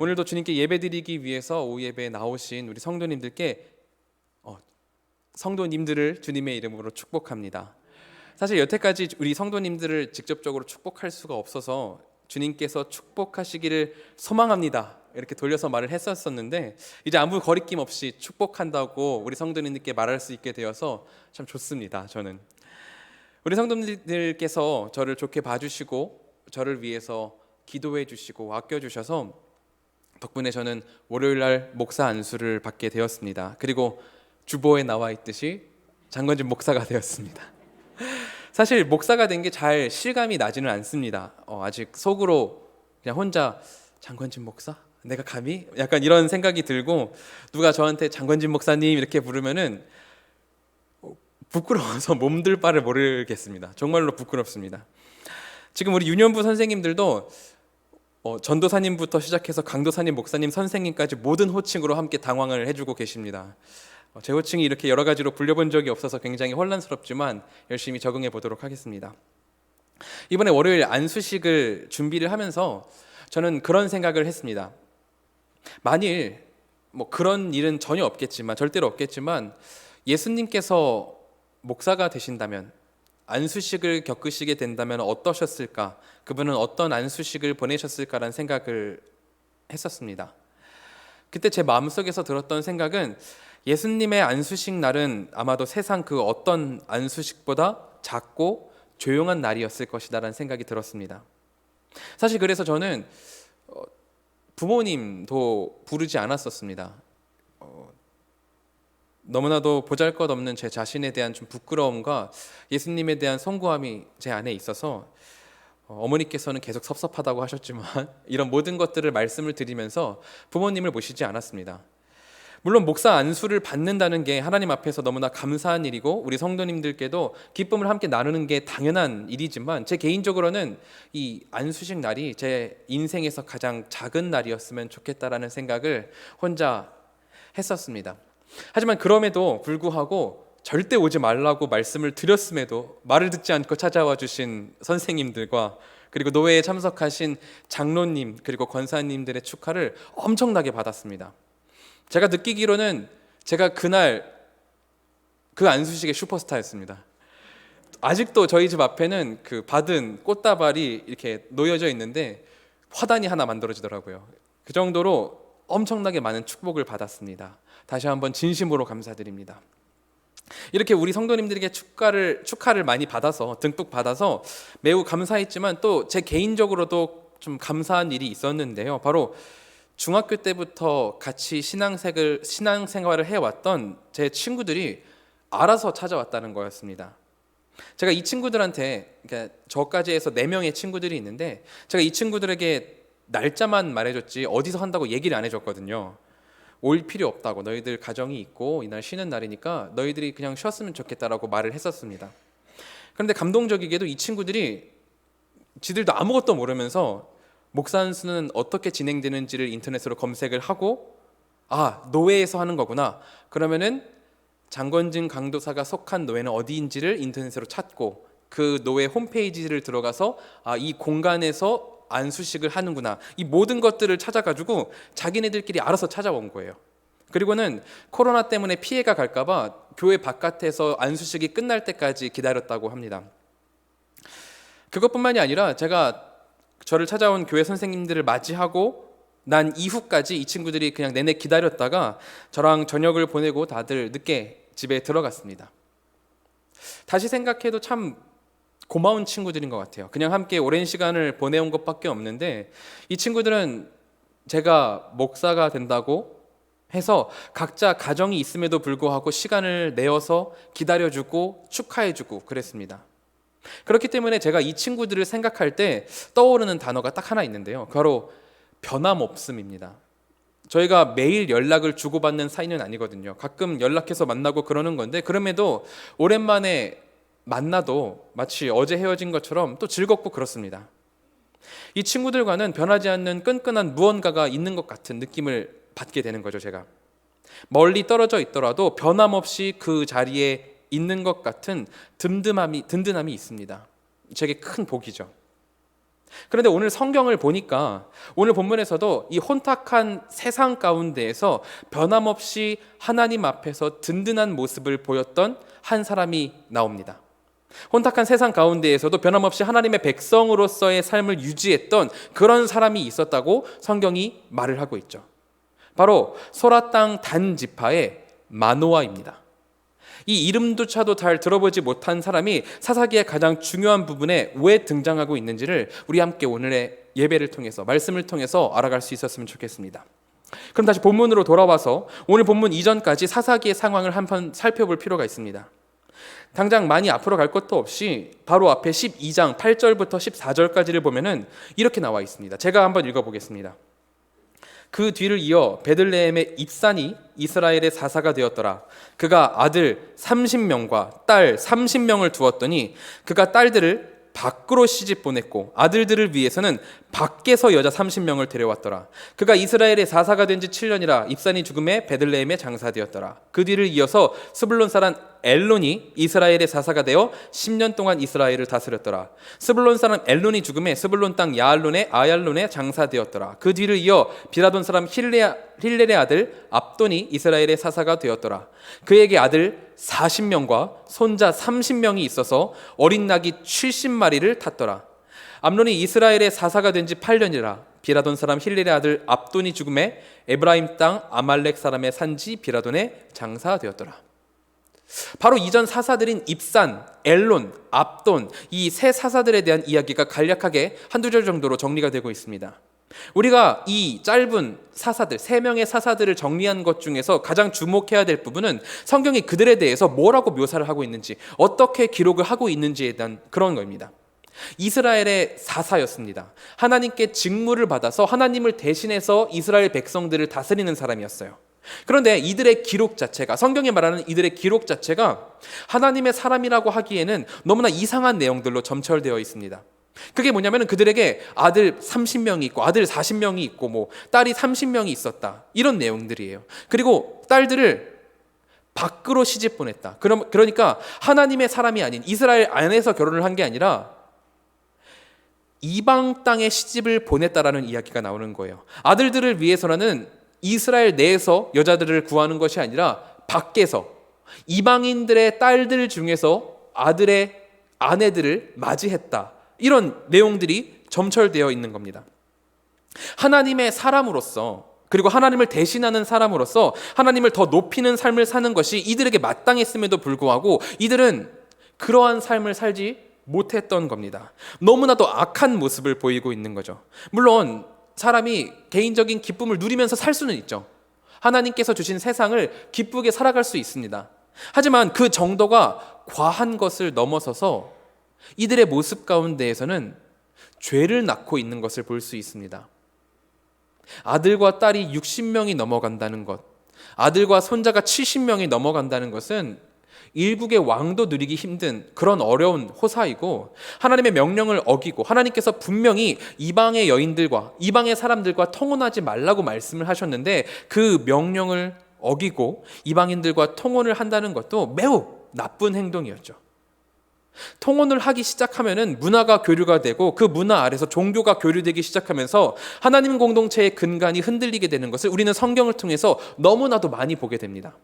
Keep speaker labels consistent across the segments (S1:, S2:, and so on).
S1: 오늘도 주님께 예배드리기 위해서 오후 예배에 나오신 우리 성도님들께 성도님들을 주님의 이름으로 축복합니다. 사실 여태까지 우리 성도님들을 직접적으로 축복할 수가 없어서 주님께서 축복하시기를 소망합니다 이렇게 돌려서 말을 했었는데, 이제 아무 거리낌 없이 축복한다고 우리 성도님들께 말할 수 있게 되어서 참 좋습니다. 저는 우리 성도님들께서 저를 좋게 봐주시고 저를 위해서 기도해 주시고 아껴주셔서 덕분에 저는 월요일날 목사 안수를 받게 되었습니다. 그리고 주보에 나와 있듯이 장건진 목사가 되었습니다. 사실 목사가 된 게 잘 실감이 나지는 않습니다. 아직 속으로 그냥 혼자 장건진 목사? 내가 감히? 약간 이런 생각이 들고, 누가 저한테 장건진 목사님 이렇게 부르면은 부끄러워서 몸둘 바를 모르겠습니다. 정말로 부끄럽습니다. 지금 우리 유년부 선생님들도 전도사님부터 시작해서 강도사님, 목사님, 선생님까지 모든 호칭으로 함께 당황을 해주고 계십니다. 제 호칭이 이렇게 여러 가지로 불려본 적이 없어서 굉장히 혼란스럽지만 열심히 적응해 보도록 하겠습니다. 이번에 월요일 안수식을 준비를 하면서 저는 그런 생각을 했습니다. 만일 그런 일은 전혀 없겠지만, 절대로 없겠지만, 예수님께서 목사가 되신다면, 안수식을 겪으시게 된다면 어떠셨을까? 그분은 어떤 안수식을 보내셨을까라는 생각을 했었습니다. 그때 제 마음속에서 들었던 생각은, 예수님의 안수식 날은 아마도 세상 그 어떤 안수식보다 작고 조용한 날이었을 것이다라는 생각이 들었습니다. 사실 그래서 저는 부모님도 부르지 않았었습니다. 너무나도 보잘것없는 제 자신에 대한 좀 부끄러움과 예수님에 대한 송구함이 제 안에 있어서 어머니께서는 계속 섭섭하다고 하셨지만 이런 모든 것들을 말씀을 드리면서 부모님을 모시지 않았습니다. 물론 목사 안수를 받는다는 게 하나님 앞에서 너무나 감사한 일이고 우리 성도님들께도 기쁨을 함께 나누는 게 당연한 일이지만, 제 개인적으로는 이 안수식 날이 제 인생에서 가장 작은 날이었으면 좋겠다라는 생각을 혼자 했었습니다. 하지만 그럼에도 불구하고 절대 오지 말라고 말씀을 드렸음에도 말을 듣지 않고 찾아와 주신 선생님들과, 그리고 노회에 참석하신 장로님 그리고 권사님들의 축하를 엄청나게 받았습니다. 제가 느끼기로는 제가 그날 그 안수식의 슈퍼스타였습니다. 아직도 저희 집 앞에는 그 받은 꽃다발이 이렇게 놓여져 있는데 화단이 하나 만들어지더라고요. 그 정도로 엄청나게 많은 축복을 받았습니다. 다시 한번 진심으로 감사드립니다. 이렇게 우리 성도님들에게 축하를 많이 받아서, 듬뿍 받아서 매우 감사했지만, 또 제 개인적으로도 좀 감사한 일이 있었는데요. 바로 중학교 때부터 같이 신앙생활을 해왔던 제 친구들이 알아서 찾아왔다는 거였습니다. 제가 이 친구들한테, 그러니까 저까지 해서 4명의 친구들이 있는데, 제가 이 친구들에게 날짜만 말해줬지 어디서 한다고 얘기를 안 해줬거든요. 올 필요 없다고, 너희들 가정이 있고 이날 쉬는 날이니까 너희들이 그냥 쉬었으면 좋겠다라고 말을 했었습니다. 그런데 감동적이게도 이 친구들이 지들도 아무것도 모르면서 목사 안수는 어떻게 진행되는지를 인터넷으로 검색을 하고, 노회에서 하는 거구나, 그러면은 장건진 강도사가 속한 노회는 어디인지를 인터넷으로 찾고 그 노회 홈페이지를 들어가서 이 공간에서 안수식을 하는구나, 이 모든 것들을 찾아가지고 자기네들끼리 알아서 찾아온 거예요. 그리고는 코로나 때문에 피해가 갈까봐 교회 바깥에서 안수식이 끝날 때까지 기다렸다고 합니다. 그것뿐만이 아니라 제가 저를 찾아온 교회 선생님들을 맞이하고 난 이후까지 이 친구들이 그냥 내내 기다렸다가 저랑 저녁을 보내고 다들 늦게 집에 들어갔습니다. 다시 생각해도 참 고마운 친구들인 것 같아요. 그냥 함께 오랜 시간을 보내온 것밖에 없는데, 이 친구들은 제가 목사가 된다고 해서 각자 가정이 있음에도 불구하고 시간을 내어서 기다려주고 축하해주고 그랬습니다. 그렇기 때문에 제가 이 친구들을 생각할 때 떠오르는 단어가 딱 하나 있는데요. 바로 변함없음입니다. 저희가 매일 연락을 주고받는 사이는 아니거든요. 가끔 연락해서 만나고 그러는 건데, 그럼에도 오랜만에 만나도 마치 어제 헤어진 것처럼 또 즐겁고 그렇습니다. 이 친구들과는 변하지 않는 끈끈한 무언가가 있는 것 같은 느낌을 받게 되는 거죠. 제가 멀리 떨어져 있더라도 변함없이 그 자리에 있는 것 같은 든든함이 있습니다. 제게 큰 복이죠. 그런데 오늘 성경을 보니까 오늘 본문에서도 이 혼탁한 세상 가운데에서 변함없이 하나님 앞에서 든든한 모습을 보였던 한 사람이 나옵니다. 혼탁한 세상 가운데에서도 변함없이 하나님의 백성으로서의 삶을 유지했던 그런 사람이 있었다고 성경이 말을 하고 있죠. 바로 소라 땅 단 지파의 마노아입니다. 이 이름조차도 잘 들어보지 못한 사람이 사사기의 가장 중요한 부분에 왜 등장하고 있는지를 우리 함께 오늘의 예배를 통해서, 말씀을 통해서 알아갈 수 있었으면 좋겠습니다. 그럼 다시 본문으로 돌아와서 오늘 본문 이전까지 사사기의 상황을 한번 살펴볼 필요가 있습니다. 당장 많이 앞으로 갈 것도 없이 바로 앞에 12장 8절부터 14절까지를 보면은 이렇게 나와 있습니다. 제가 한번 읽어보겠습니다. 그 뒤를 이어 베들레헴의 입산이 이스라엘의 사사가 되었더라. 그가 아들 30명과 딸 30명을 두었더니 그가 딸들을 밖으로 시집 보냈고 아들들을 위해서는 밖에서 여자 30명을 데려왔더라. 그가 이스라엘의 사사가 된 지 7년이라 입산이 죽음에 베들레헴에 장사되었더라. 그 뒤를 이어서 스불론 사람 엘론이 이스라엘의 사사가 되어 10년 동안 이스라엘을 다스렸더라. 스불론 사람 엘론이 죽음에 스불론 땅 야알론의 아얄론에 장사되었더라. 그 뒤를 이어 비라돈 사람 힐렐의 아들 압돈이 이스라엘의 사사가 되었더라. 그에게 아들 40명과 손자 30명이 있어서 어린 낙이 70마리를 탔더라. 암논이 이스라엘의 사사가 된 지 8년이라 비라돈 사람 힐렐의 아들 압돈이 죽음에 에브라임 땅 아말렉 사람의 산지 비라돈에 장사되었더라. 바로 이전 사사들인 입산, 엘론, 압돈, 이 세 사사들에 대한 이야기가 간략하게 한두 절 정도로 정리가 되고 있습니다. 우리가 이 짧은 사사들, 3명의 사사들을 정리한 것 중에서 가장 주목해야 될 부분은 성경이 그들에 대해서 뭐라고 묘사를 하고 있는지, 어떻게 기록을 하고 있는지에 대한 그런 겁니다. 이스라엘의 사사였습니다. 하나님께 직무를 받아서 하나님을 대신해서 이스라엘 백성들을 다스리는 사람이었어요. 그런데 이들의 기록 자체가, 성경이 말하는 이들의 기록 자체가 하나님의 사람이라고 하기에는 너무나 이상한 내용들로 점철되어 있습니다. 그게 뭐냐면 그들에게 아들 30명이 있고 아들 40명이 있고 뭐 딸이 30명이 있었다, 이런 내용들이에요. 그리고 딸들을 밖으로 시집 보냈다. 그러니까 하나님의 사람이 아닌 이스라엘 안에서 결혼을 한 게 아니라 이방 땅에 시집을 보냈다라는 이야기가 나오는 거예요. 아들들을 위해서는 이스라엘 내에서 여자들을 구하는 것이 아니라 밖에서 이방인들의 딸들 중에서 아들의 아내들을 맞이했다, 이런 내용들이 점철되어 있는 겁니다. 하나님의 사람으로서, 그리고 하나님을 대신하는 사람으로서 하나님을 더 높이는 삶을 사는 것이 이들에게 마땅했음에도 불구하고 이들은 그러한 삶을 살지 못했던 겁니다. 너무나도 악한 모습을 보이고 있는 거죠. 물론 사람이 개인적인 기쁨을 누리면서 살 수는 있죠. 하나님께서 주신 세상을 기쁘게 살아갈 수 있습니다. 하지만 그 정도가 과한 것을 넘어서서 이들의 모습 가운데에서는 죄를 낳고 있는 것을 볼 수 있습니다. 아들과 딸이 60명이 넘어간다는 것, 아들과 손자가 70명이 넘어간다는 것은 일국의 왕도 누리기 힘든 그런 어려운 호사이고, 하나님의 명령을 어기고 하나님께서 분명히 이방의 여인들과 이방의 사람들과 통혼하지 말라고 말씀을 하셨는데 그 명령을 어기고 이방인들과 통혼을 한다는 것도 매우 나쁜 행동이었죠. 통혼을 하기 시작하면은 문화가 교류가 되고 그 문화 아래서 종교가 교류되기 시작하면서 하나님 공동체의 근간이 흔들리게 되는 것을 우리는 성경을 통해서 너무나도 많이 보게 됩니다.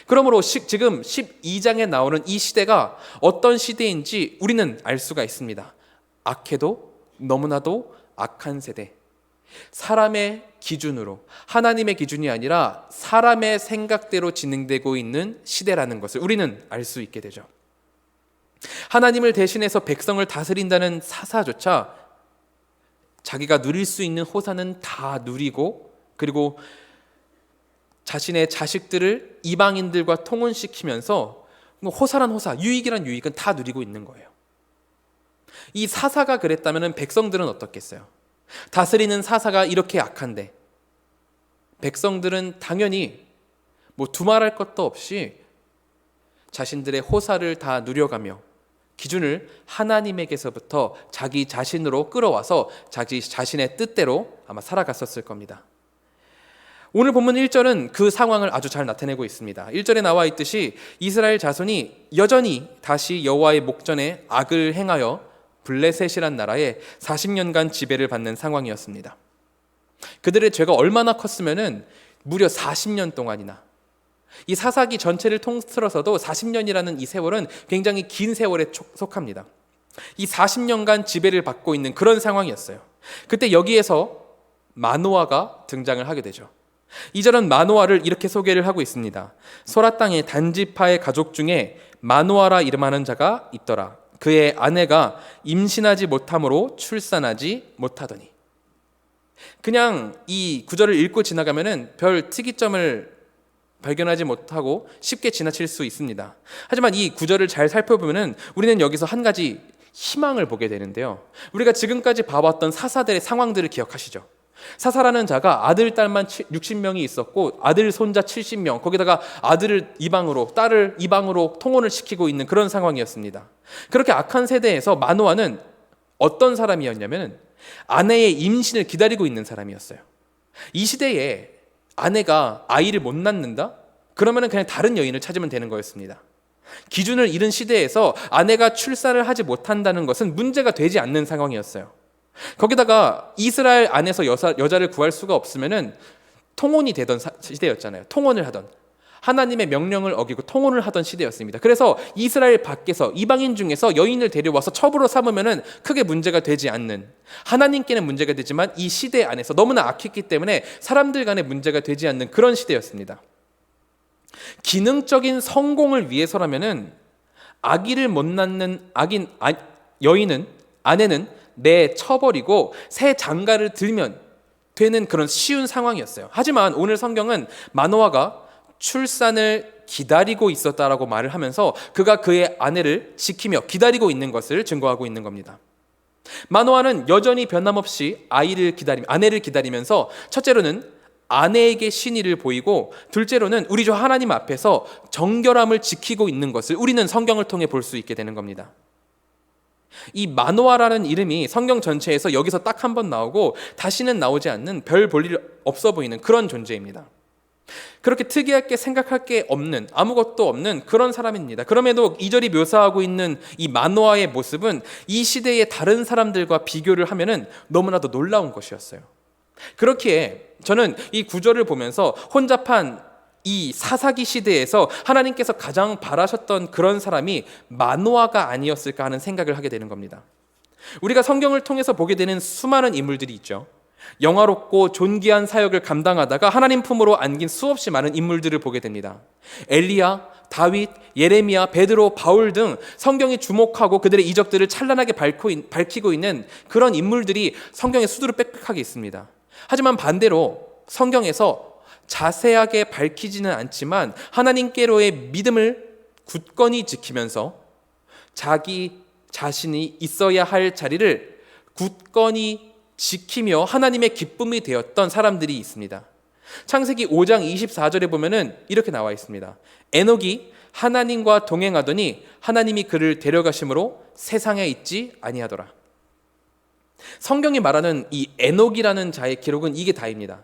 S1: 그러므로 지금 12장에 나오는 이 시대가 어떤 시대인지 우리는 알 수가 있습니다. 악해도 너무나도 악한 세대, 사람의 기준으로, 하나님의 기준이 아니라 사람의 생각대로 진행되고 있는 시대라는 것을 우리는 알 수 있게 되죠. 하나님을 대신해서 백성을 다스린다는 사사조차 자기가 누릴 수 있는 호사는 다 누리고, 그리고 자신의 자식들을 이방인들과 통혼시키면서 호사란 호사, 유익이란 유익은 다 누리고 있는 거예요. 이 사사가 그랬다면 백성들은 어떻겠어요? 다스리는 사사가 이렇게 악한데 백성들은 당연히 뭐 두말할 것도 없이 자신들의 호사를 다 누려가며 기준을 하나님에게서부터 자기 자신으로 끌어와서 자기 자신의 뜻대로 아마 살아갔었을 겁니다. 오늘 본문 1절은 그 상황을 아주 잘 나타내고 있습니다. 1절에 나와 있듯이 이스라엘 자손이 여전히 다시 여호와의 목전에 악을 행하여 블레셋이란 나라에 40년간 지배를 받는 상황이었습니다. 그들의 죄가 얼마나 컸으면은 무려 40년 동안이나, 이 사사기 전체를 통틀어서도 40년이라는 이 세월은 굉장히 긴 세월에 속합니다. 이 40년간 지배를 받고 있는 그런 상황이었어요. 그때 여기에서 마노아가 등장을 하게 되죠. 2절은 마노아를 이렇게 소개를 하고 있습니다. 소라 땅의 단지파의 가족 중에 마노아라 이름하는 자가 있더라. 그의 아내가 임신하지 못함으로 출산하지 못하더니. 그냥 이 구절을 읽고 지나가면은 별 특이점을 발견하지 못하고 쉽게 지나칠 수 있습니다. 하지만 이 구절을 잘 살펴보면은 우리는 여기서 한 가지 희망을 보게 되는데요. 우리가 지금까지 봐왔던 사사들의 상황들을 기억하시죠? 사사라는 자가 아들, 딸만 60명이 있었고 아들, 손자 70명, 거기다가 아들을 이방으로, 딸을 이방으로 통혼을 시키고 있는 그런 상황이었습니다. 그렇게 악한 세대에서 마노아는 어떤 사람이었냐면 아내의 임신을 기다리고 있는 사람이었어요. 이 시대에 아내가 아이를 못 낳는다? 그러면 그냥 다른 여인을 찾으면 되는 거였습니다. 기준을 잃은 시대에서 아내가 출산을 하지 못한다는 것은 문제가 되지 않는 상황이었어요. 거기다가 이스라엘 안에서 여자를 구할 수가 없으면은 통혼이 되던 시대였잖아요. 통혼을 하던, 하나님의 명령을 어기고 통혼을 하던 시대였습니다. 그래서 이스라엘 밖에서 이방인 중에서 여인을 데려와서 첩으로 삼으면은 크게 문제가 되지 않는, 하나님께는 문제가 되지만 이 시대 안에서 너무나 악했기 때문에 사람들 간에 문제가 되지 않는 그런 시대였습니다. 기능적인 성공을 위해서라면은 아기를 못 낳는 여인은, 아내는 내쳐버리고 새 장가를 들면 되는 그런 쉬운 상황이었어요. 하지만 오늘 성경은 마노아가 출산을 기다리고 있었다라고 말을 하면서 그가 그의 아내를 지키며 기다리고 있는 것을 증거하고 있는 겁니다. 마노아는 여전히 변함없이 아내를 기다리면서 첫째로는 아내에게 신의를 보이고, 둘째로는 우리 주 하나님 앞에서 정결함을 지키고 있는 것을 우리는 성경을 통해 볼 수 있게 되는 겁니다. 이 마노아라는 이름이 성경 전체에서 여기서 딱 한 번 나오고 다시는 나오지 않는, 별 볼 일 없어 보이는 그런 존재입니다. 그렇게 특이하게 생각할 게 없는, 아무것도 없는 그런 사람입니다. 그럼에도 2절이 묘사하고 있는 이 마노아의 모습은 이 시대의 다른 사람들과 비교를 하면은 너무나도 놀라운 것이었어요. 그렇기에 저는 이 구절을 보면서 혼잡한 이 사사기 시대에서 하나님께서 가장 바라셨던 그런 사람이 마노아가 아니었을까 하는 생각을 하게 되는 겁니다. 우리가 성경을 통해서 보게 되는 수많은 인물들이 있죠. 영화롭고 존귀한 사역을 감당하다가 하나님 품으로 안긴 수없이 많은 인물들을 보게 됩니다. 엘리야, 다윗, 예레미야, 베드로, 바울 등 성경이 주목하고 그들의 이적들을 찬란하게 밝히고 있는 그런 인물들이 성경에 수두룩 빽빽하게 있습니다. 하지만 반대로 성경에서 자세하게 밝히지는 않지만 하나님께로의 믿음을 굳건히 지키면서 자기 자신이 있어야 할 자리를 굳건히 지키며 하나님의 기쁨이 되었던 사람들이 있습니다. 창세기 5장 24절에 보면은 이렇게 나와 있습니다. 에녹이 하나님과 동행하더니 하나님이 그를 데려가심으로 세상에 있지 아니하더라. 성경이 말하는 이 에녹이라는 자의 기록은 이게 다입니다.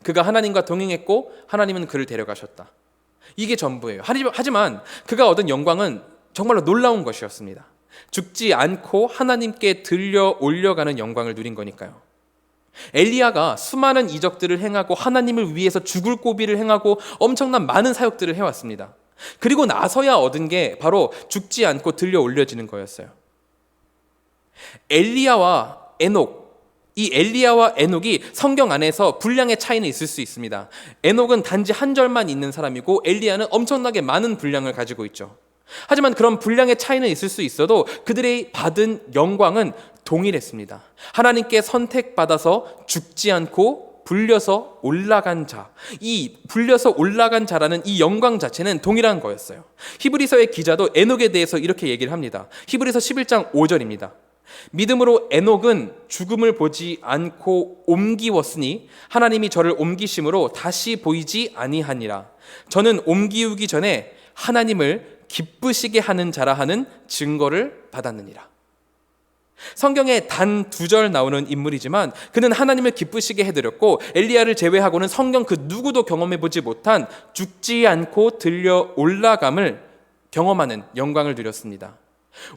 S1: 그가 하나님과 동행했고 하나님은 그를 데려가셨다. 이게 전부예요. 하지만 그가 얻은 영광은 정말로 놀라운 것이었습니다. 죽지 않고 하나님께 들려 올려가는 영광을 누린 거니까요. 엘리야가 수많은 이적들을 행하고 하나님을 위해서 죽을 고비를 행하고 엄청난 많은 사역들을 해왔습니다. 그리고 나서야 얻은 게 바로 죽지 않고 들려 올려지는 거였어요. 이 엘리야와 에녹이 성경 안에서 분량의 차이는 있을 수 있습니다. 에녹은 단지 한 절만 있는 사람이고 엘리야는 엄청나게 많은 분량을 가지고 있죠. 하지만 그런 분량의 차이는 있을 수 있어도 그들의 받은 영광은 동일했습니다. 하나님께 선택받아서 죽지 않고 불려서 올라간 자, 이 불려서 올라간 자라는 이 영광 자체는 동일한 거였어요. 히브리서의 기자도 에녹에 대해서 이렇게 얘기를 합니다. 히브리서 11장 5절입니다. 믿음으로 에녹은 죽음을 보지 않고 옮기웠으니 하나님이 저를 옮기심으로 다시 보이지 아니하니라. 저는 옮기우기 전에 하나님을 기쁘시게 하는 자라 하는 증거를 받았느니라. 성경에 단 2절 나오는 인물이지만 그는 하나님을 기쁘시게 해드렸고 엘리야를 제외하고는 성경 그 누구도 경험해보지 못한 죽지 않고 들려 올라감을 경험하는 영광을 누렸습니다.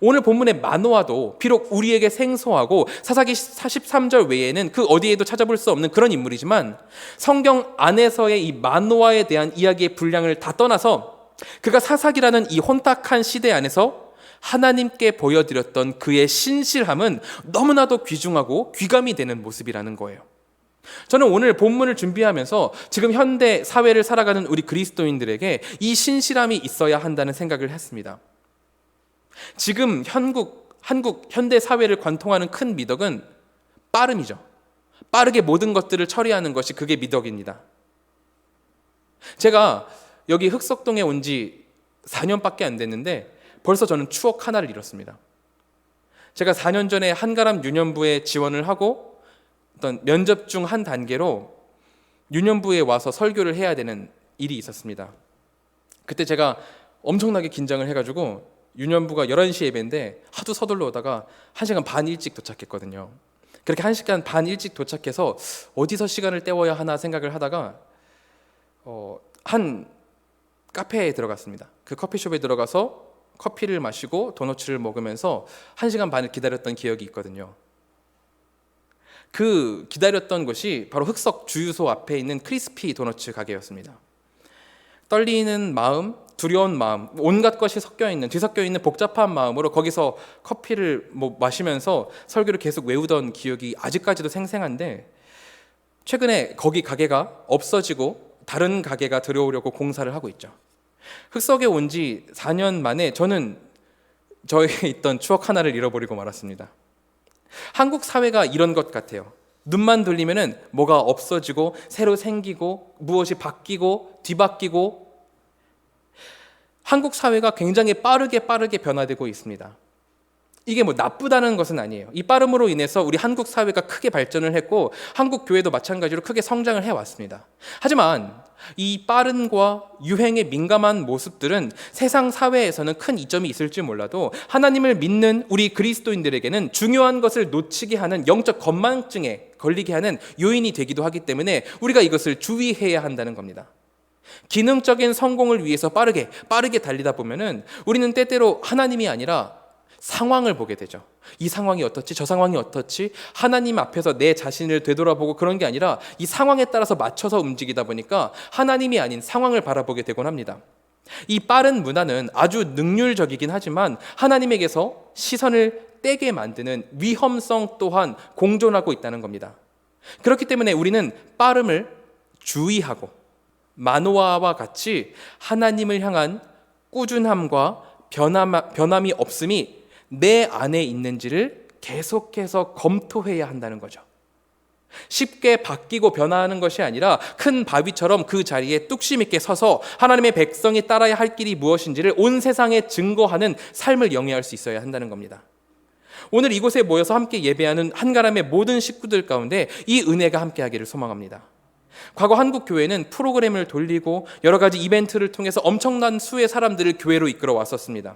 S1: 오늘 본문의 마노아도 비록 우리에게 생소하고 사사기 43절 외에는 그 어디에도 찾아볼 수 없는 그런 인물이지만 성경 안에서의 이 마노아에 대한 이야기의 분량을 다 떠나서 그가 사사기라는 이 혼탁한 시대 안에서 하나님께 보여드렸던 그의 신실함은 너무나도 귀중하고 귀감이 되는 모습이라는 거예요. 저는 오늘 본문을 준비하면서 지금 현대 사회를 살아가는 우리 그리스도인들에게 이 신실함이 있어야 한다는 생각을 했습니다. 지금 한국 현대 사회를 관통하는 큰 미덕은 빠름이죠. 빠르게 모든 것들을 처리하는 것이 그게 미덕입니다. 제가 여기 흑석동에 온 지 4년밖에 안 됐는데 벌써 저는 추억 하나를 잃었습니다. 제가 4년 전에 한가람 유년부에 지원을 하고 어떤 면접 중 한 단계로 유년부에 와서 설교를 해야 되는 일이 있었습니다. 그때 제가 엄청나게 긴장을 해가지고 유년부가 11시 예배인데 하도 서둘러 오다가 1시간 반 일찍 도착했거든요. 그렇게 1시간 반 일찍 도착해서 어디서 시간을 때워야 하나 생각을 하다가 한 카페에 들어갔습니다. 그 커피숍에 들어가서 커피를 마시고 도너츠를 먹으면서 1시간 반을 기다렸던 기억이 있거든요. 그 기다렸던 곳이 바로 흑석 주유소 앞에 있는 크리스피 도너츠 가게였습니다. 떨리는 마음, 두려운 마음, 온갖 것이 뒤섞여 있는 복잡한 마음으로 거기서 커피를 마시면서 설교를 계속 외우던 기억이 아직까지도 생생한데 최근에 거기 가게가 없어지고 다른 가게가 들어오려고 공사를 하고 있죠. 흑석에 온 지 4년 만에 저는 저에게 있던 추억 하나를 잃어버리고 말았습니다. 한국 사회가 이런 것 같아요. 눈만 돌리면은 뭐가 없어지고 새로 생기고 무엇이 바뀌고 뒤바뀌고 한국 사회가 굉장히 빠르게 변화되고 있습니다. 이게 나쁘다는 것은 아니에요. 이 빠름으로 인해서 우리 한국 사회가 크게 발전을 했고 한국 교회도 마찬가지로 크게 성장을 해왔습니다. 하지만 이 빠름과 유행에 민감한 모습들은 세상 사회에서는 큰 이점이 있을지 몰라도 하나님을 믿는 우리 그리스도인들에게는 중요한 것을 놓치게 하는 영적 건망증에 걸리게 하는 요인이 되기도 하기 때문에 우리가 이것을 주의해야 한다는 겁니다. 기능적인 성공을 위해서 빠르게 달리다 보면은 우리는 때때로 하나님이 아니라 상황을 보게 되죠. 이 상황이 어떻지? 저 상황이 어떻지? 하나님 앞에서 내 자신을 되돌아보고 그런 게 아니라 이 상황에 따라서 맞춰서 움직이다 보니까 하나님이 아닌 상황을 바라보게 되곤 합니다. 이 빠른 문화는 아주 능률적이긴 하지만 하나님에게서 시선을 떼게 만드는 위험성 또한 공존하고 있다는 겁니다. 그렇기 때문에 우리는 빠름을 주의하고 마노아와 같이 하나님을 향한 꾸준함과 변함이 없음이 내 안에 있는지를 계속해서 검토해야 한다는 거죠. 쉽게 바뀌고 변화하는 것이 아니라 큰 바위처럼 그 자리에 뚝심 있게 서서 하나님의 백성이 따라야 할 길이 무엇인지를 온 세상에 증거하는 삶을 영위할 수 있어야 한다는 겁니다. 오늘 이곳에 모여서 함께 예배하는 한가람의 모든 식구들 가운데 이 은혜가 함께하기를 소망합니다. 과거 한국 교회는 프로그램을 돌리고 여러 가지 이벤트를 통해서 엄청난 수의 사람들을 교회로 이끌어 왔었습니다.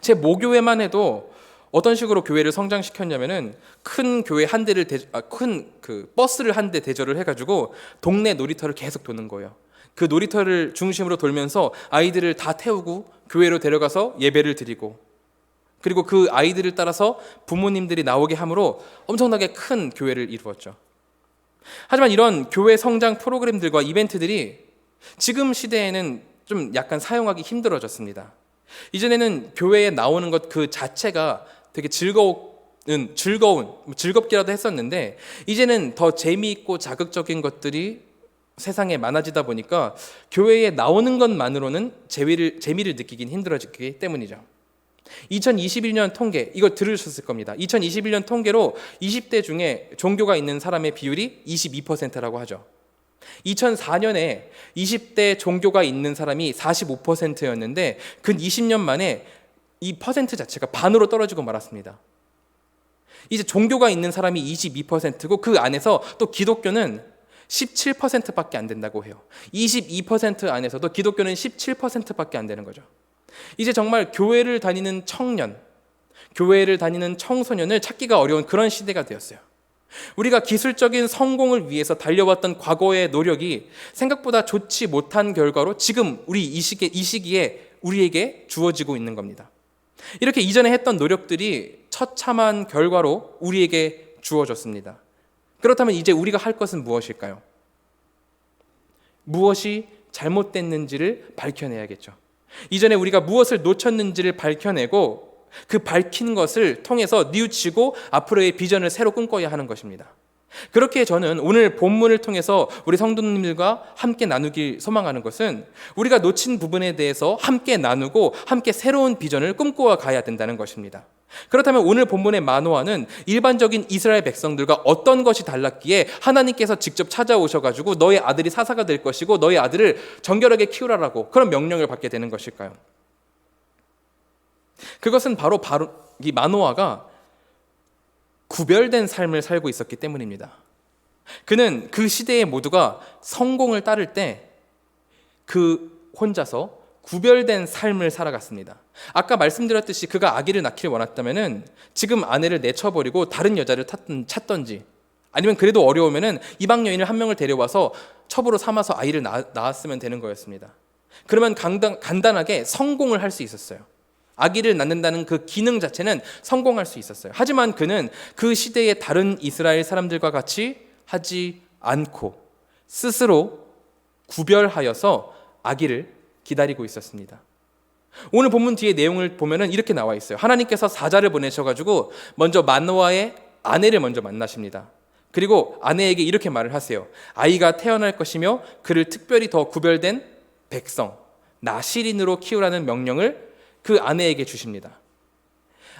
S1: 제 모교회만 해도 어떤 식으로 교회를 성장시켰냐면은 큰 교회 한 대를 큰 버스를 한 대 대절을 해가지고 동네 놀이터를 계속 도는 거예요. 그 놀이터를 중심으로 돌면서 아이들을 다 태우고 교회로 데려가서 예배를 드리고 그리고 그 아이들을 따라서 부모님들이 나오게 함으로 엄청나게 큰 교회를 이루었죠. 하지만 이런 교회 성장 프로그램들과 이벤트들이 지금 시대에는 좀 약간 사용하기 힘들어졌습니다. 이전에는 교회에 나오는 것 그 자체가 되게 즐겁기라도 했었는데 이제는 더 재미있고 자극적인 것들이 세상에 많아지다 보니까 교회에 나오는 것만으로는 재미를 느끼긴 힘들어지기 때문이죠. 2021년 통계, 이거 들으셨을 겁니다. 2021년 통계로 20대 중에 종교가 있는 사람의 비율이 22%라고 하죠. 2004년에 20대 종교가 있는 사람이 45%였는데 근 20년 만에 이 퍼센트 자체가 반으로 떨어지고 말았습니다. 이제 종교가 있는 사람이 22%고 그 안에서 또 기독교는 17%밖에 안 된다고 해요. 22% 안에서도 기독교는 17%밖에 안 되는 거죠. 이제 정말 교회를 다니는 청년, 교회를 다니는 청소년을 찾기가 어려운 그런 시대가 되었어요. 우리가 기술적인 성공을 위해서 달려왔던 과거의 노력이 생각보다 좋지 못한 결과로 지금 우리 이 시기에 우리에게 주어지고 있는 겁니다. 이렇게 이전에 했던 노력들이 처참한 결과로 우리에게 주어졌습니다. 그렇다면 이제 우리가 할 것은 무엇일까요? 무엇이 잘못됐는지를 밝혀내야겠죠. 이전에 우리가 무엇을 놓쳤는지를 밝혀내고 그 밝힌 것을 통해서 뉘우치고 앞으로의 비전을 새로 꿈꿔야 하는 것입니다. 그렇게 저는 오늘 본문을 통해서 우리 성도님들과 함께 나누길 소망하는 것은 우리가 놓친 부분에 대해서 함께 나누고 함께 새로운 비전을 꿈꾸어 가야 된다는 것입니다. 그렇다면 오늘 본문의 마노아는 일반적인 이스라엘 백성들과 어떤 것이 달랐기에 하나님께서 직접 찾아오셔가지고 너의 아들이 사사가 될 것이고 너의 아들을 정결하게 키우라라고 그런 명령을 받게 되는 것일까요? 그것은 바로 이 마노아가 구별된 삶을 살고 있었기 때문입니다. 그는 그 시대의 모두가 성공을 따를 때 그 혼자서 구별된 삶을 살아갔습니다. 아까 말씀드렸듯이 그가 아기를 낳기를 원했다면은 지금 아내를 내쳐버리고 다른 여자를 찾던지 아니면 그래도 어려우면은 이방 여인을 한 명을 데려와서 첩으로 삼아서 아이를 낳았으면 되는 거였습니다. 그러면 간단하게 성공을 할 수 있었어요. 아기를 낳는다는 그 기능 자체는 성공할 수 있었어요. 하지만 그는 그 시대의 다른 이스라엘 사람들과 같이 하지 않고 스스로 구별하여서 아기를 기다리고 있었습니다. 오늘 본문 뒤에 내용을 보면은 이렇게 나와 있어요. 하나님께서 사자를 보내셔가지고 먼저 마노아의 아내를 먼저 만나십니다. 그리고 아내에게 이렇게 말을 하세요. 아이가 태어날 것이며 그를 특별히 더 구별된 백성 나실인으로 키우라는 명령을 그 아내에게 주십니다.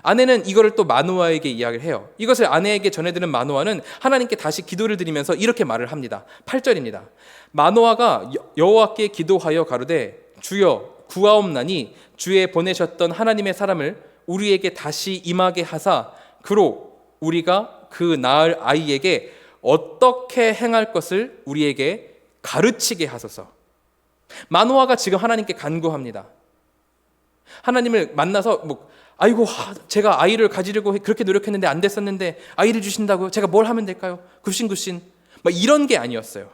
S1: 아내는 이거를 또 마노아에게 이야기를 해요. 이것을 아내에게 전해드는 마노아는 하나님께 다시 기도를 드리면서 이렇게 말을 합니다. 8절입니다. 마노아가 여호와께 기도하여 가로되 주여 구하옵나니 주의 보내셨던 하나님의 사람을 우리에게 다시 임하게 하사 그로 우리가 그 낳을 아이에게 어떻게 행할 것을 우리에게 가르치게 하소서. 마노아가 지금 하나님께 간구합니다. 하나님을 만나서 아이고 제가 아이를 가지려고 그렇게 노력했는데 안 됐었는데 아이를 주신다고요? 제가 뭘 하면 될까요? 굽신굽신 이런 게 아니었어요.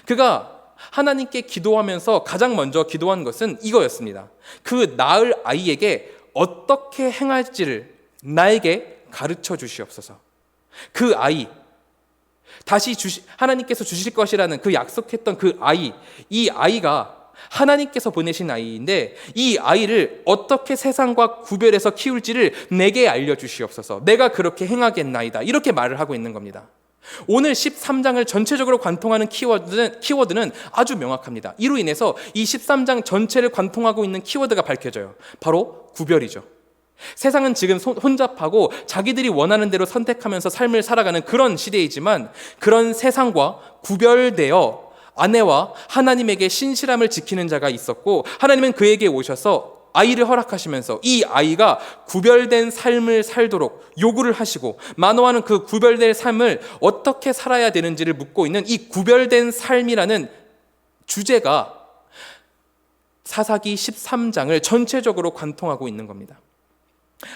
S1: 그가 하나님께 기도하면서 가장 먼저 기도한 것은 이거였습니다. 그 낳을 아이에게 어떻게 행할지를 나에게 가르쳐 주시옵소서. 그 아이 다시 하나님께서 주실 것이라는 그 약속했던 그 아이, 이 아이가 하나님께서 보내신 아이인데 이 아이를 어떻게 세상과 구별해서 키울지를 내게 알려주시옵소서. 내가 그렇게 행하겠나이다. 이렇게 말을 하고 있는 겁니다. 오늘 13장을 전체적으로 관통하는 키워드는 아주 명확합니다. 이로 인해서 이 13장 전체를 관통하고 있는 키워드가 밝혀져요. 바로 구별이죠. 세상은 지금 혼잡하고 자기들이 원하는 대로 선택하면서 삶을 살아가는 그런 시대이지만 그런 세상과 구별되어 아내와 하나님에게 신실함을 지키는 자가 있었고 하나님은 그에게 오셔서 아이를 허락하시면서 이 아이가 구별된 삶을 살도록 요구를 하시고 마노아는 그 구별된 삶을 어떻게 살아야 되는지를 묻고 있는 이 구별된 삶이라는 주제가 사사기 13장을 전체적으로 관통하고 있는 겁니다.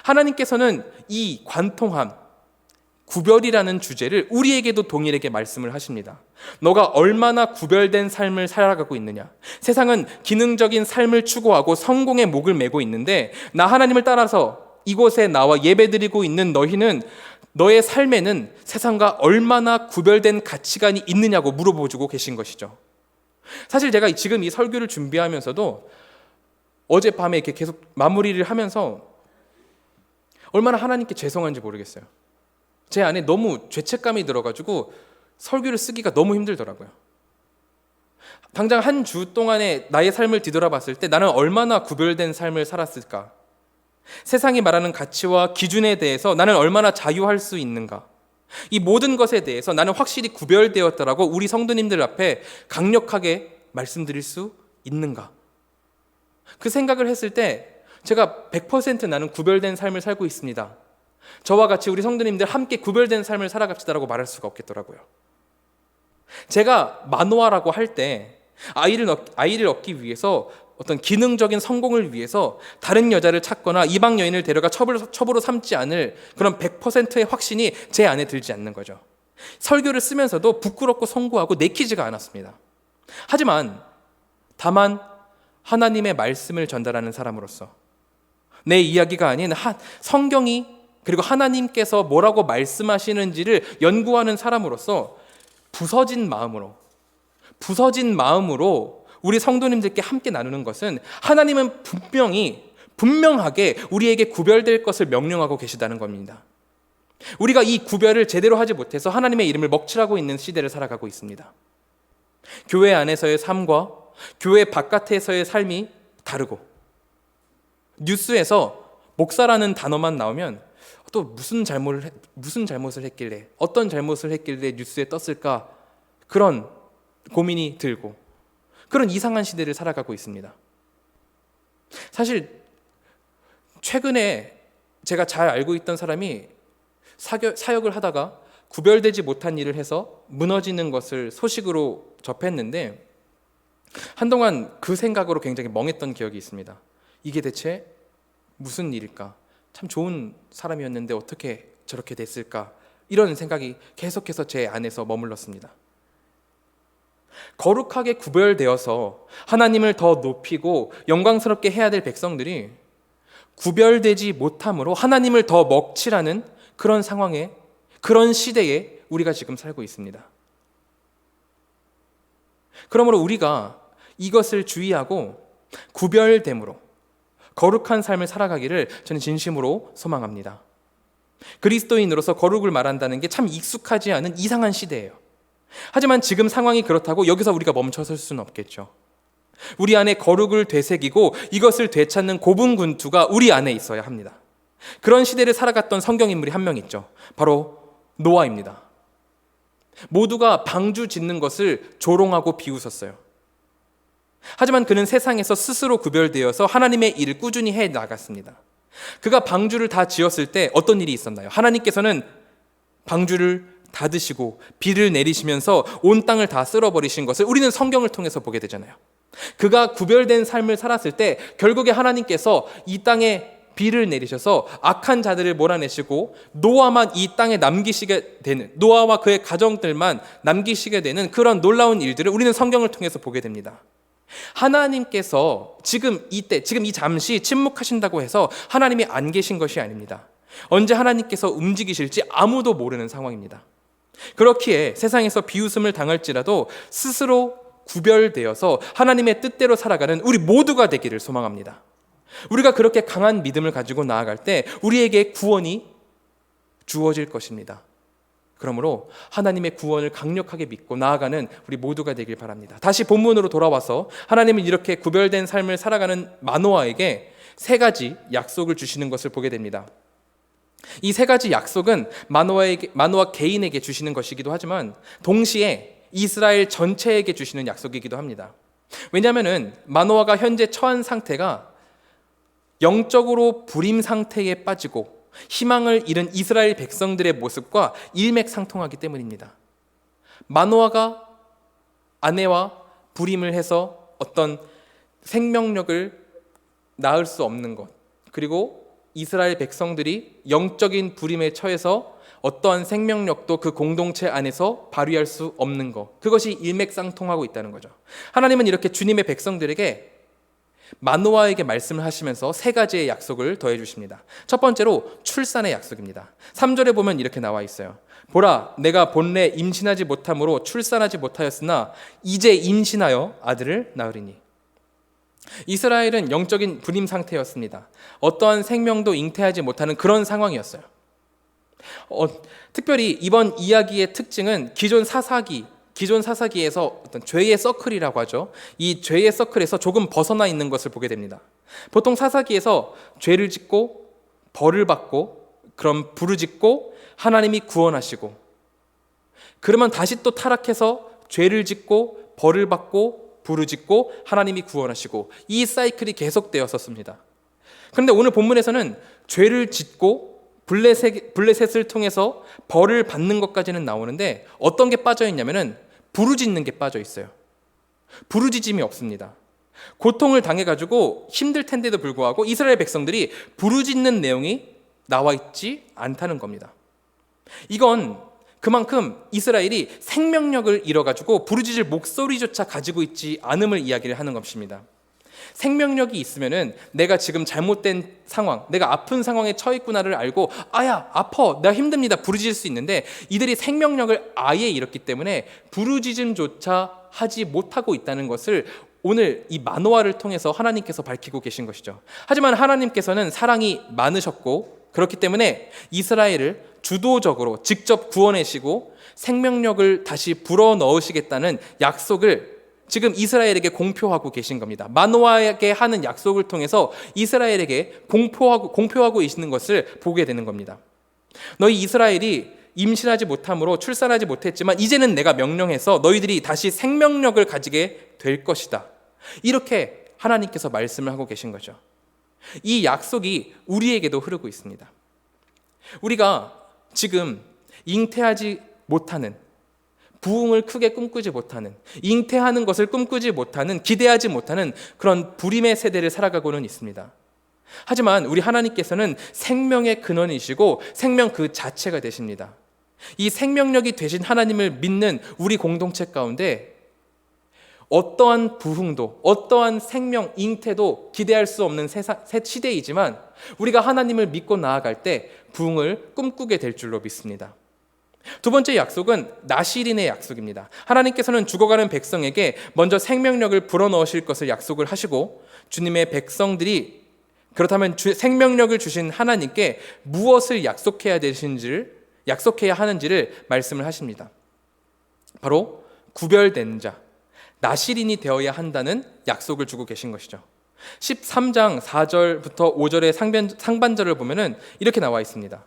S1: 하나님께서는 이 관통함, 구별이라는 주제를 우리에게도 동일하게 말씀을 하십니다. 너가 얼마나 구별된 삶을 살아가고 있느냐. 세상은 기능적인 삶을 추구하고 성공의 목을 메고 있는데 나 하나님을 따라서 이곳에 나와 예배드리고 있는 너희는 너의 삶에는 세상과 얼마나 구별된 가치관이 있느냐고 물어보고 계신 것이죠. 사실 제가 지금 이 설교를 준비하면서도 어젯밤에 이렇게 계속 마무리를 하면서 얼마나 하나님께 죄송한지 모르겠어요. 제 안에 너무 죄책감이 들어가지고 설교를 쓰기가 너무 힘들더라고요. 당장 한 주 동안의 나의 삶을 뒤돌아봤을 때 나는 얼마나 구별된 삶을 살았을까? 세상이 말하는 가치와 기준에 대해서 나는 얼마나 자유할 수 있는가? 이 모든 것에 대해서 나는 확실히 구별되었다라고 우리 성도님들 앞에 강력하게 말씀드릴 수 있는가? 그 생각을 했을 때 제가 100% 나는 구별된 삶을 살고 있습니다. 저와 같이 우리 성도님들 함께 구별된 삶을 살아갑시다라고 말할 수가 없겠더라고요. 제가 마노아라고 할 때 아이를 얻기 위해서 어떤 기능적인 성공을 위해서 다른 여자를 찾거나 이방 여인을 데려가 첩으로 삼지 않을 그런 100%의 확신이 제 안에 들지 않는 거죠. 설교를 쓰면서도 부끄럽고 송구하고 내키지가 않았습니다. 하지만 다만 하나님의 말씀을 전달하는 사람으로서 내 이야기가 아닌 성경이 그리고 하나님께서 뭐라고 말씀하시는지를 연구하는 사람으로서 부서진 마음으로 우리 성도님들께 함께 나누는 것은 하나님은 분명하게 우리에게 구별될 것을 명령하고 계시다는 겁니다. 우리가 이 구별을 제대로 하지 못해서 하나님의 이름을 먹칠하고 있는 시대를 살아가고 있습니다. 교회 안에서의 삶과 교회 바깥에서의 삶이 다르고, 뉴스에서 목사라는 단어만 나오면 또 무슨 잘못을 했길래, 어떤 잘못을 했길래 뉴스에 떴을까, 그런 고민이 들고, 그런 이상한 시대를 살아가고 있습니다. 사실 최근에 제가 잘 알고 있던 사람이 사역을 하다가 구별되지 못한 일을 해서 무너지는 것을 소식으로 접했는데, 한동안 그 생각으로 굉장히 멍했던 기억이 있습니다. 이게 대체 무슨 일일까? 참 좋은 사람이었는데 어떻게 저렇게 됐을까? 이런 생각이 계속해서 제 안에서 머물렀습니다. 거룩하게 구별되어서 하나님을 더 높이고 영광스럽게 해야 될 백성들이 구별되지 못함으로 하나님을 더 먹칠하는 그런 상황에, 그런 시대에 우리가 지금 살고 있습니다. 그러므로 우리가 이것을 주의하고 구별됨으로 거룩한 삶을 살아가기를 저는 진심으로 소망합니다. 그리스도인으로서 거룩을 말한다는 게 참 익숙하지 않은 이상한 시대예요. 하지만 지금 상황이 그렇다고 여기서 우리가 멈춰설 수는 없겠죠. 우리 안에 거룩을 되새기고 이것을 되찾는 고분군투가 우리 안에 있어야 합니다. 그런 시대를 살아갔던 성경인물이 한 명 있죠. 바로 노아입니다. 모두가 방주 짓는 것을 조롱하고 비웃었어요. 하지만 그는 세상에서 스스로 구별되어서 하나님의 일을 꾸준히 해 나갔습니다. 그가 방주를 다 지었을 때 어떤 일이 있었나요? 하나님께서는 방주를 닫으시고 비를 내리시면서 온 땅을 다 쓸어버리신 것을 우리는 성경을 통해서 보게 되잖아요. 그가 구별된 삶을 살았을 때 결국에 하나님께서 이 땅에 비를 내리셔서 악한 자들을 몰아내시고 노아만 이 땅에 남기시게 되는, 노아와 그의 가정들만 남기시게 되는 그런 놀라운 일들을 우리는 성경을 통해서 보게 됩니다. 하나님께서 지금 이때, 지금 이 잠시 침묵하신다고 해서 하나님이 안 계신 것이 아닙니다. 언제 하나님께서 움직이실지 아무도 모르는 상황입니다. 그렇기에 세상에서 비웃음을 당할지라도 스스로 구별되어서 하나님의 뜻대로 살아가는 우리 모두가 되기를 소망합니다. 우리가 그렇게 강한 믿음을 가지고 나아갈 때 우리에게 구원이 주어질 것입니다. 그러므로 하나님의 구원을 강력하게 믿고 나아가는 우리 모두가 되길 바랍니다. 다시 본문으로 돌아와서 하나님은 이렇게 구별된 삶을 살아가는 마노아에게 세 가지 약속을 주시는 것을 보게 됩니다. 이 세 가지 약속은 마노아 개인에게 주시는 것이기도 하지만 동시에 이스라엘 전체에게 주시는 약속이기도 합니다. 왜냐하면 마노아가 현재 처한 상태가 영적으로 불임 상태에 빠지고 희망을 잃은 이스라엘 백성들의 모습과 일맥상통하기 때문입니다. 마노아가 아내와 불임을 해서 어떤 생명력을 낳을 수 없는 것, 그리고 이스라엘 백성들이 영적인 불임에 처해서 어떠한 생명력도 그 공동체 안에서 발휘할 수 없는 것, 그것이 일맥상통하고 있다는 거죠. 하나님은 이렇게 주님의 백성들에게 마노아에게 말씀을 하시면서 세 가지의 약속을 더해 주십니다. 첫 번째로 출산의 약속입니다. 3절에 보면 이렇게 나와 있어요. 보라, 내가 본래 임신하지 못함으로 출산하지 못하였으나 이제 임신하여 아들을 낳으리니. 이스라엘은 영적인 불임 상태였습니다. 어떠한 생명도 잉태하지 못하는 그런 상황이었어요. 특별히 이번 이야기의 특징은 기존 사사기에서 어떤 죄의 서클이라고 하죠. 이 죄의 서클에서 조금 벗어나 있는 것을 보게 됩니다. 보통 사사기에서 죄를 짓고 벌을 받고 그럼 부르짖고 하나님이 구원하시고, 그러면 다시 또 타락해서 죄를 짓고 벌을 받고 부르짖고 하나님이 구원하시고, 이 사이클이 계속되었었습니다. 그런데 오늘 본문에서는 죄를 짓고 블레셋을 통해서 벌을 받는 것까지는 나오는데 어떤 게 빠져 있냐면은 부르짖는 게 빠져 있어요. 부르짖음이 없습니다. 고통을 당해가지고 힘들 텐데도 불구하고 이스라엘 백성들이 부르짖는 내용이 나와 있지 않다는 겁니다. 이건 그만큼 이스라엘이 생명력을 잃어가지고 부르짖을 목소리조차 가지고 있지 않음을 이야기를 하는 것입니다. 생명력이 있으면은 내가 지금 잘못된 상황, 내가 아픈 상황에 처해 있구나를 알고 아야 아파 내가 힘듭니다 부르짖을 수 있는데, 이들이 생명력을 아예 잃었기 때문에 부르짖음조차 하지 못하고 있다는 것을 오늘 이 만호아를 통해서 하나님께서 밝히고 계신 것이죠. 하지만 하나님께서는 사랑이 많으셨고 그렇기 때문에 이스라엘을 주도적으로 직접 구원하시고 생명력을 다시 불어넣으시겠다는 약속을 지금 이스라엘에게 공표하고 계신 겁니다. 마노아에게 하는 약속을 통해서 이스라엘에게 공표하고 계시는 것을 보게 되는 겁니다. 너희 이스라엘이 임신하지 못함으로 출산하지 못했지만 이제는 내가 명령해서 너희들이 다시 생명력을 가지게 될 것이다. 이렇게 하나님께서 말씀을 하고 계신 거죠. 이 약속이 우리에게도 흐르고 있습니다. 우리가 지금 잉태하지 못하는, 부흥을 크게 꿈꾸지 못하는, 잉태하는 것을 꿈꾸지 못하는, 기대하지 못하는 그런 불임의 세대를 살아가고는 있습니다. 하지만 우리 하나님께서는 생명의 근원이시고 생명 그 자체가 되십니다. 이 생명력이 되신 하나님을 믿는 우리 공동체 가운데 어떠한 부흥도, 어떠한 생명, 잉태도 기대할 수 없는 시대이지만 우리가 하나님을 믿고 나아갈 때 부흥을 꿈꾸게 될 줄로 믿습니다. 두 번째 약속은 나실인의 약속입니다. 하나님께서는 죽어가는 백성에게 먼저 생명력을 불어넣으실 것을 약속을 하시고, 주님의 백성들이 그렇다면 생명력을 주신 하나님께 무엇을 약속해야 하는지를 말씀을 하십니다. 바로 구별된 자, 나실인이 되어야 한다는 약속을 주고 계신 것이죠. 13장 4절부터 5절의 상반절을 보면은 이렇게 나와 있습니다.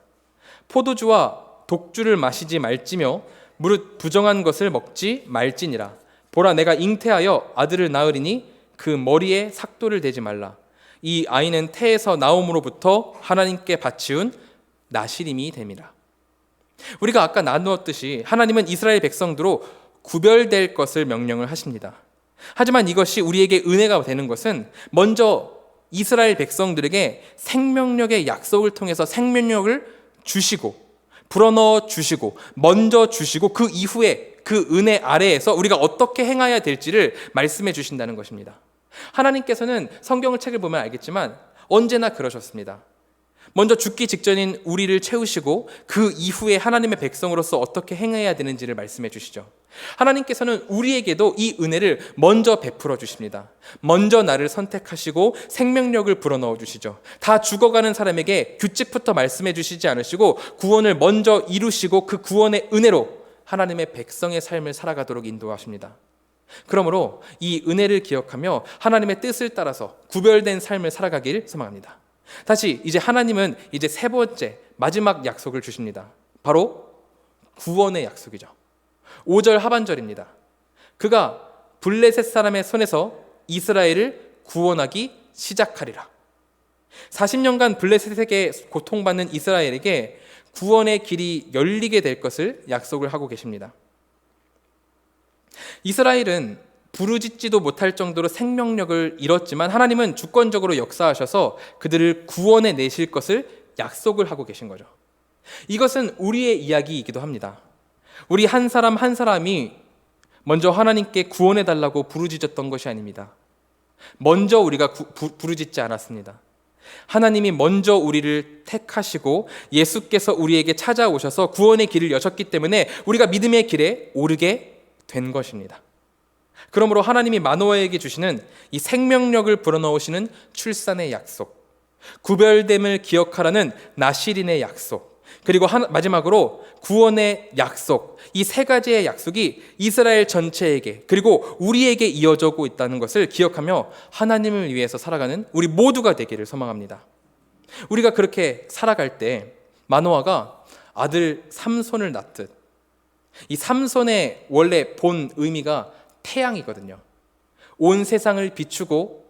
S1: 포도주와 독주를 마시지 말지며 무릇 부정한 것을 먹지 말지니라. 보라, 내가 잉태하여 아들을 낳으리니 그 머리에 삭도를 대지 말라. 이 아이는 태에서 나옴으로부터 하나님께 바치운 나실임이 됨이라. 우리가 아까 나누었듯이 하나님은 이스라엘 백성들로 구별될 것을 명령을 하십니다. 하지만 이것이 우리에게 은혜가 되는 것은 먼저 이스라엘 백성들에게 생명력의 약속을 통해서 생명력을 주시고 불어넣어 주시고 먼저 주시고 그 이후에 그 은혜 아래에서 우리가 어떻게 행해야 될지를 말씀해 주신다는 것입니다. 하나님께서는 성경을 책을 보면 알겠지만 언제나 그러셨습니다. 먼저 죽기 직전인 우리를 채우시고 그 이후에 하나님의 백성으로서 어떻게 행해야 되는지를 말씀해 주시죠. 하나님께서는 우리에게도 이 은혜를 먼저 베풀어 주십니다. 먼저 나를 선택하시고 생명력을 불어넣어 주시죠. 다 죽어가는 사람에게 규칙부터 말씀해 주시지 않으시고 구원을 먼저 이루시고 그 구원의 은혜로 하나님의 백성의 삶을 살아가도록 인도하십니다. 그러므로 이 은혜를 기억하며 하나님의 뜻을 따라서 구별된 삶을 살아가길 소망합니다. 다시 이제 하나님은 이제 세 번째 마지막 약속을 주십니다. 바로 구원의 약속이죠. 5절 하반절입니다. 그가 블레셋 사람의 손에서 이스라엘을 구원하기 시작하리라. 40년간 블레셋에게 고통받는 이스라엘에게 구원의 길이 열리게 될 것을 약속을 하고 계십니다. 이스라엘은 부르짖지도 못할 정도로 생명력을 잃었지만 하나님은 주권적으로 역사하셔서 그들을 구원해 내실 것을 약속을 하고 계신 거죠. 이것은 우리의 이야기이기도 합니다. 우리 한 사람 한 사람이 먼저 하나님께 구원해 달라고 부르짖었던 것이 아닙니다. 먼저 우리가 부르짖지 않았습니다. 하나님이 먼저 우리를 택하시고 예수께서 우리에게 찾아오셔서 구원의 길을 여셨기 때문에 우리가 믿음의 길에 오르게 된 것입니다. 그러므로 하나님이 마노아에게 주시는 이 생명력을 불어넣으시는 출산의 약속, 구별됨을 기억하라는 나실인의 약속, 그리고 마지막으로 구원의 약속, 이 세 가지의 약속이 이스라엘 전체에게 그리고 우리에게 이어지고 있다는 것을 기억하며 하나님을 위해서 살아가는 우리 모두가 되기를 소망합니다. 우리가 그렇게 살아갈 때 마노아가 아들 삼손을 낳듯, 이 삼손의 원래 본 의미가 태양이거든요. 온 세상을 비추고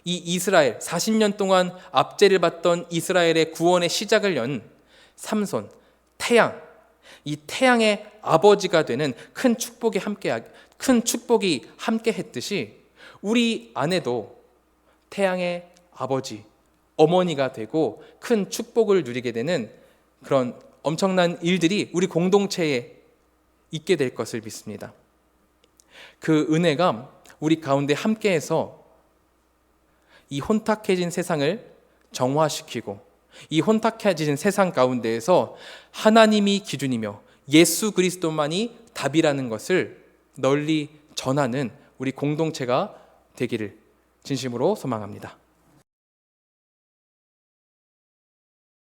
S1: 이 이스라엘 40년 동안 압제를 받던 이스라엘의 구원의 시작을 연 삼손, 태양, 이 태양의 아버지가 되는 큰 축복이 함께 했듯이 우리 안에도 태양의 아버지, 어머니가 되고 큰 축복을 누리게 되는 그런 엄청난 일들이 우리 공동체에 있게 될 것을 믿습니다. 그 은혜가 우리 가운데 함께해서 이 혼탁해진 세상을 정화시키고 이 혼탁해진 세상 가운데에서 하나님이 기준이며 예수 그리스도만이 답이라는 것을 널리 전하는 우리 공동체가 되기를 진심으로 소망합니다.